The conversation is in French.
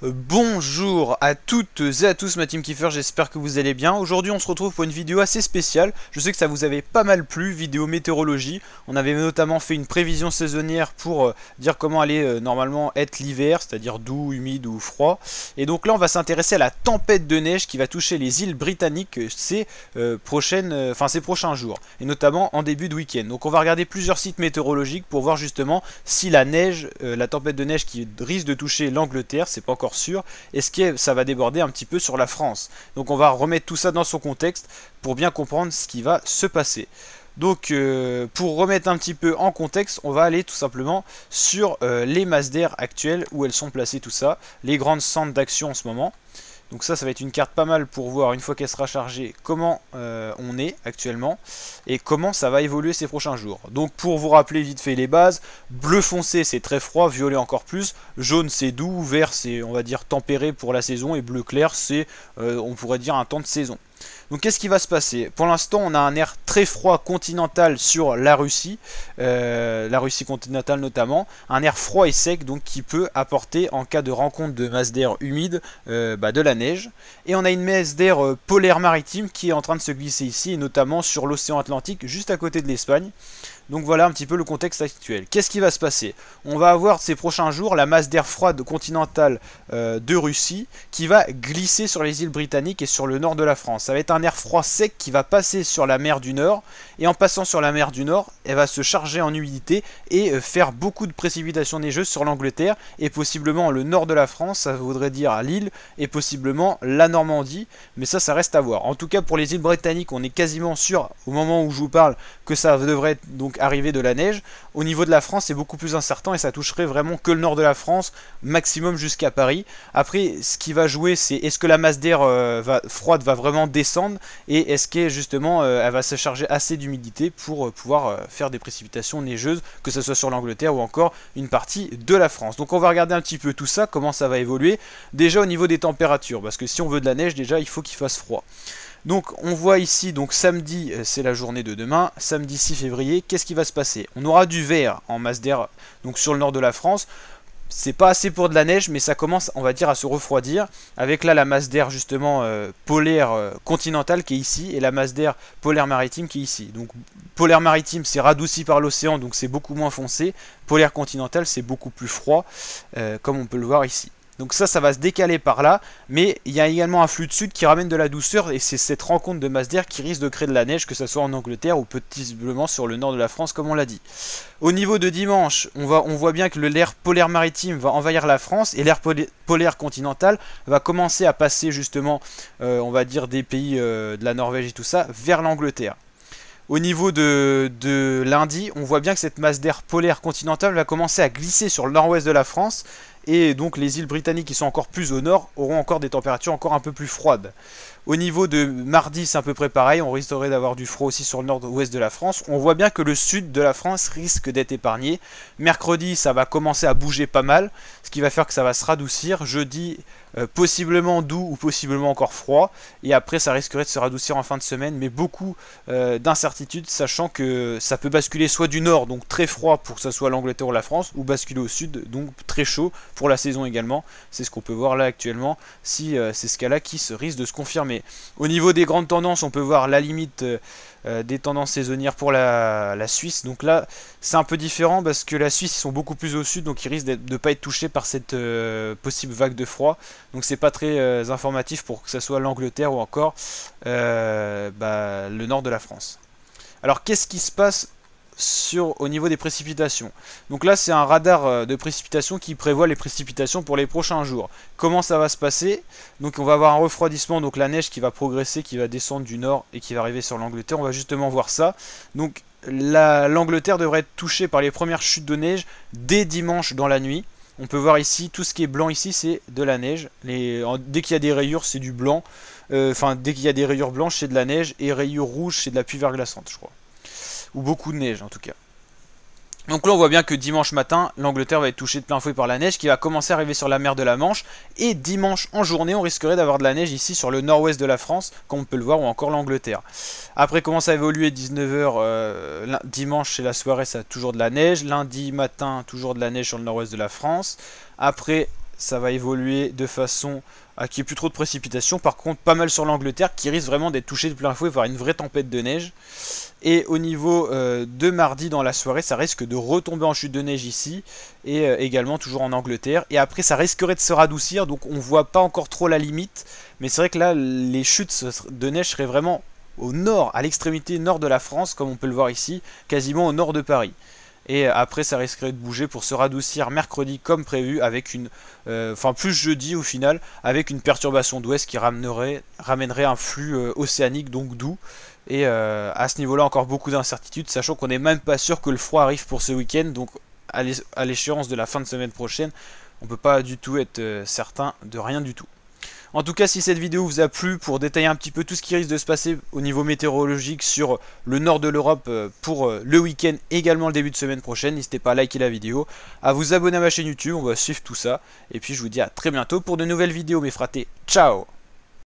Bonjour à toutes et à tous ma team Kiefer, j'espère que vous allez bien. Aujourd'hui on se retrouve pour une vidéo assez spéciale. Je sais que ça vous avait pas mal plu, vidéo météorologie. On avait notamment fait une prévision saisonnière pour dire comment allait normalement être l'hiver, c'est-à-dire doux, humide ou froid. Et donc là on va s'intéresser à la tempête de neige qui va toucher les îles britanniques ces prochains jours. Et notamment en début de week-end. Donc on va regarder plusieurs sites météorologiques pour voir justement si la neige, la tempête de neige qui risque de toucher l'Angleterre, c'est pas encore sûr, est-ce que ça va déborder un petit peu sur la France. Donc on va remettre tout ça dans son contexte pour bien comprendre ce qui va se passer. Donc pour remettre un petit peu en contexte, on va aller tout simplement sur les masses d'air actuelles, où elles sont placées, tout ça, les grandes centres d'action en ce moment. Donc ça va être une carte pas mal pour voir, une fois qu'elle sera chargée, comment on est actuellement et comment ça va évoluer ces prochains jours. Donc pour vous rappeler vite fait les bases, bleu foncé c'est très froid, violet encore plus, jaune c'est doux, vert c'est on va dire tempéré pour la saison et bleu clair c'est on pourrait dire un temps de saison. Donc qu'est-ce qui va se passer? Pour l'instant on a un air très froid continental sur la Russie continentale notamment, un air froid et sec donc qui peut apporter en cas de rencontre de masse d'air humide de la neige. Et on a une masse d'air polaire maritime qui est en train de se glisser ici et notamment sur l'océan Atlantique juste à côté de l'Espagne. Donc voilà un petit peu le contexte actuel. Qu'est-ce qui va se passer? On va avoir ces prochains jours la masse d'air froide continentale de Russie qui va glisser sur les îles britanniques et sur le nord de la France. Ça va être un air froid sec qui va passer sur la mer du Nord, et en passant sur la mer du Nord, elle va se charger en humidité et faire beaucoup de précipitations neigeuses sur l'Angleterre et possiblement le nord de la France, ça voudrait dire Lille et possiblement la Normandie, mais ça reste à voir. En tout cas pour les îles britanniques, on est quasiment sûr au moment où je vous parle que ça devrait donc arriver de la neige. Au niveau de la France, c'est beaucoup plus incertain et ça toucherait vraiment que le nord de la France, maximum jusqu'à Paris. Après, ce qui va jouer, c'est est-ce que la masse d'air froide va vraiment descendre et est-ce que justement elle va se charger assez d'humidité pour pouvoir faire des précipitations neigeuses, que ce soit sur l'Angleterre ou encore une partie de la France. Donc on va regarder un petit peu tout ça, comment ça va évoluer. Déjà au niveau des températures, parce que si on veut de la neige, déjà il faut qu'il fasse froid. Donc on voit ici, donc samedi, c'est la journée de demain, samedi 6 février, qu'est-ce qui va se passer? On aura du vert en masse d'air donc sur le nord de la France. C'est pas assez pour de la neige, mais ça commence, on va dire, à se refroidir. Avec là la masse d'air justement polaire continentale qui est ici, et la masse d'air polaire maritime qui est ici. Donc polaire maritime c'est radouci par l'océan, donc c'est beaucoup moins foncé. Polaire continental c'est beaucoup plus froid, comme on peut le voir ici. Donc ça va se décaler par là, mais il y a également un flux de sud qui ramène de la douceur, et c'est cette rencontre de masse d'air qui risque de créer de la neige, que ce soit en Angleterre ou possiblement sur le nord de la France comme on l'a dit. Au niveau de dimanche, on voit bien que l'air polaire maritime va envahir la France, et l'air polaire continental va commencer à passer justement, on va dire des pays de la Norvège et tout ça, vers l'Angleterre. Au niveau de lundi, on voit bien que cette masse d'air polaire continentale va commencer à glisser sur le nord-ouest de la France, et donc les îles britanniques qui sont encore plus au nord auront encore des températures encore un peu plus froides. Au niveau de mardi, c'est à peu près pareil, on risquerait d'avoir du froid aussi sur le nord-ouest de la France. On voit bien que le sud de la France risque d'être épargné. Mercredi, ça va commencer à bouger pas mal, ce qui va faire que ça va se radoucir. Jeudi, possiblement doux ou possiblement encore froid. Et après, ça risquerait de se radoucir en fin de semaine, mais beaucoup d'incertitudes, sachant que ça peut basculer soit du nord, donc très froid pour que ça soit l'Angleterre ou la France, ou basculer au sud, donc très chaud pour la saison également. C'est ce qu'on peut voir là actuellement, si c'est ce cas-là qui se risque de se confirmer. Au niveau des grandes tendances, on peut voir la limite des tendances saisonnières pour la Suisse. Donc là, c'est un peu différent parce que la Suisse, ils sont beaucoup plus au sud, donc ils risquent de ne pas être touchés par cette possible vague de froid. Donc c'est pas très informatif pour que ça soit l'Angleterre ou encore le nord de la France. Alors qu'est-ce qui se passe au niveau des précipitations? Donc là c'est un radar de précipitation qui prévoit les précipitations pour les prochains jours. Comment ça va se passer? Donc on va avoir un refroidissement, donc la neige qui va progresser, qui va descendre du nord et qui va arriver sur l'Angleterre. On va justement voir ça. Donc l'Angleterre devrait être touchée par les premières chutes de neige dès dimanche dans la nuit. On peut voir ici, tout ce qui est blanc ici c'est de la neige. Dès qu'il y a des rayures c'est du blanc. Dès qu'il y a des rayures blanches c'est de la neige, et rayures rouges c'est de la pluie verglaçante je crois. Ou beaucoup de neige en tout cas. Donc là on voit bien que dimanche matin, l'Angleterre va être touchée de plein fouet par la neige qui va commencer à arriver sur la mer de la Manche. Et dimanche en journée, on risquerait d'avoir de la neige ici sur le nord-ouest de la France, comme on peut le voir, ou encore l'Angleterre. Après comment ça évolue, 19h dimanche c'est la soirée, ça a toujours de la neige. Lundi matin, toujours de la neige sur le nord-ouest de la France. Après ça va évoluer de façon à qu'il n'y ait plus trop de précipitations. Par contre, pas mal sur l'Angleterre qui risque vraiment d'être touché de plein fouet, voire une vraie tempête de neige. Et au niveau de mardi dans la soirée, ça risque de retomber en chute de neige ici, et également toujours en Angleterre. Et après, ça risquerait de se radoucir, donc on voit pas encore trop la limite. Mais c'est vrai que là, les chutes de neige seraient vraiment au nord, à l'extrémité nord de la France, comme on peut le voir ici, quasiment au nord de Paris. Et après ça risquerait de bouger pour se radoucir mercredi comme prévu, avec une plus jeudi au final, avec une perturbation d'ouest qui ramènerait un flux océanique, donc doux. Et à ce niveau là encore beaucoup d'incertitudes, sachant qu'on n'est même pas sûr que le froid arrive pour ce week-end. Donc à l'échéance de la fin de semaine prochaine, on peut pas du tout être certain de rien du tout. En tout cas, si cette vidéo vous a plu, pour détailler un petit peu tout ce qui risque de se passer au niveau météorologique sur le nord de l'Europe pour le week-end, également le début de semaine prochaine, n'hésitez pas à liker la vidéo, à vous abonner à ma chaîne YouTube, on va suivre tout ça. Et puis je vous dis à très bientôt pour de nouvelles vidéos mes fratés. Ciao!